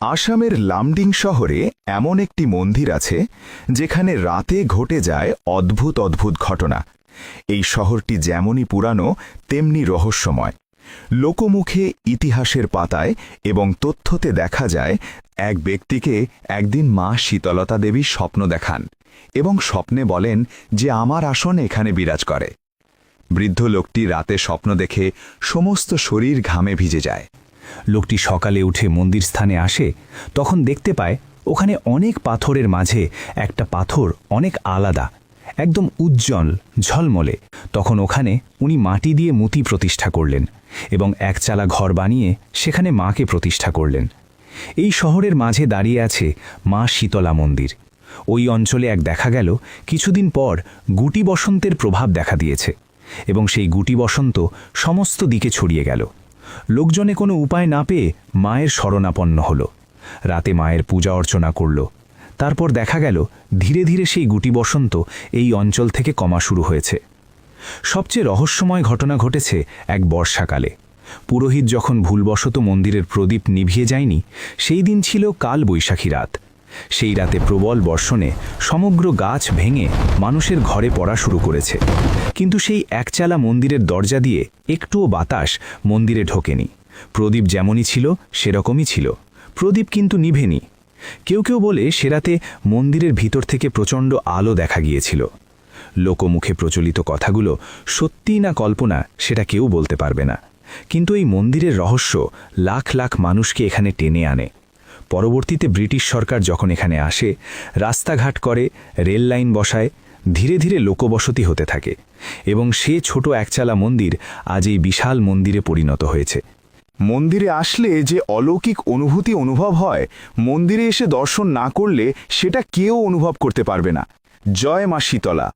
আসামের লামডিং শহরে এমন একটি মন্দির আছে যেখানে রাতে ঘটে যায় অদ্ভুত অদ্ভুত ঘটনা। এই শহরটি যেমনই পুরানো তেমনি রহস্যময়। লোকমুখে, ইতিহাসের পাতায় এবং তথ্যতে দেখা যায় এক ব্যক্তিকে একদিন মা শীতলতা দেবী স্বপ্ন দেখান এবং স্বপ্নে বলেন যে আমার আসন এখানে বিরাজ করে। বৃদ্ধ লোকটি রাতে স্বপ্ন দেখে সমস্ত শরীর ঘামে ভিজে যায়। লোকটি সকালে উঠে মন্দির স্থানে আসে, তখন দেখতে পায় ওখানে অনেক পাথরের মাঝে একটা পাথর অনেক আলাদা, একদম উজ্জ্বল ঝলমলে। তখন ওখানে উনি মাটি দিয়ে মূর্তি প্রতিষ্ঠা করলেন এবং একচালা ঘর বানিয়ে সেখানে মাকে প্রতিষ্ঠা করলেন। এই শহরের মাঝে দাঁড়িয়ে আছে মা শীতলা মন্দির। ওই অঞ্চলে দেখা গেল কিছুদিন পর গুটি বসন্তের প্রভাব দেখা দিয়েছে এবং সেই গুটি বসন্ত সমস্ত দিকে ছড়িয়ে গেল। লোকজনে কোনো উপায় না পেয়ে মায়ের শরণাপন্ন হল। রাতে মায়ের পূজা অর্চনা করল। তারপর দেখা গেল ধীরে ধীরে সেই গুটি বসন্ত এই অঞ্চল থেকে কমা শুরু হয়েছে। সবচেয়ে রহস্যময় ঘটনা ঘটেছে এক বর্ষাকালে। পুরোহিত যখন ভুলবশত মন্দিরের প্রদীপ নিভিয়ে যায়নি, সেই দিন ছিল কাল বৈশাখী রাত। সেই রাতে প্রবল বর্ষণে সমগ্র গাছ ভেঙে মানুষের ঘরে পড়া শুরু করেছে, কিন্তু সেই একচালা মন্দিরের দরজা দিয়ে একটুও বাতাস মন্দিরে ঢোকেনি। প্রদীপ যেমনই ছিল সেরকমই ছিল, প্রদীপ কিন্তু নিভেনি। কেউ কেউ বলে সে রাতে মন্দিরের ভিতর থেকে প্রচণ্ড আলো দেখা গিয়েছিল। লোকমুখে প্রচলিত কথাগুলো সত্যি না কল্পনা সেটা কেউ বলতে পারবে না, কিন্তু এই মন্দিরের রহস্য লাখ লাখ মানুষকে এখানে টেনে আনে। পরবর্তীতে ব্রিটিশ সরকার যখন এখানে আসে, রাস্তাঘাট করে, রেল লাইন বসায়, ধীরে ধীরে লোকবসতি হতে থাকে এবং সে ছোট একচালা মন্দির আজ এই বিশাল মন্দিরে পরিণত হয়েছে। মন্দিরে আসলে যে অলৌকিক অনুভূতি অনুভব হয়, মন্দিরে এসে দর্শন না করলে সেটা কেউ অনুভব করতে পারবে না। জয় মা শীতলা।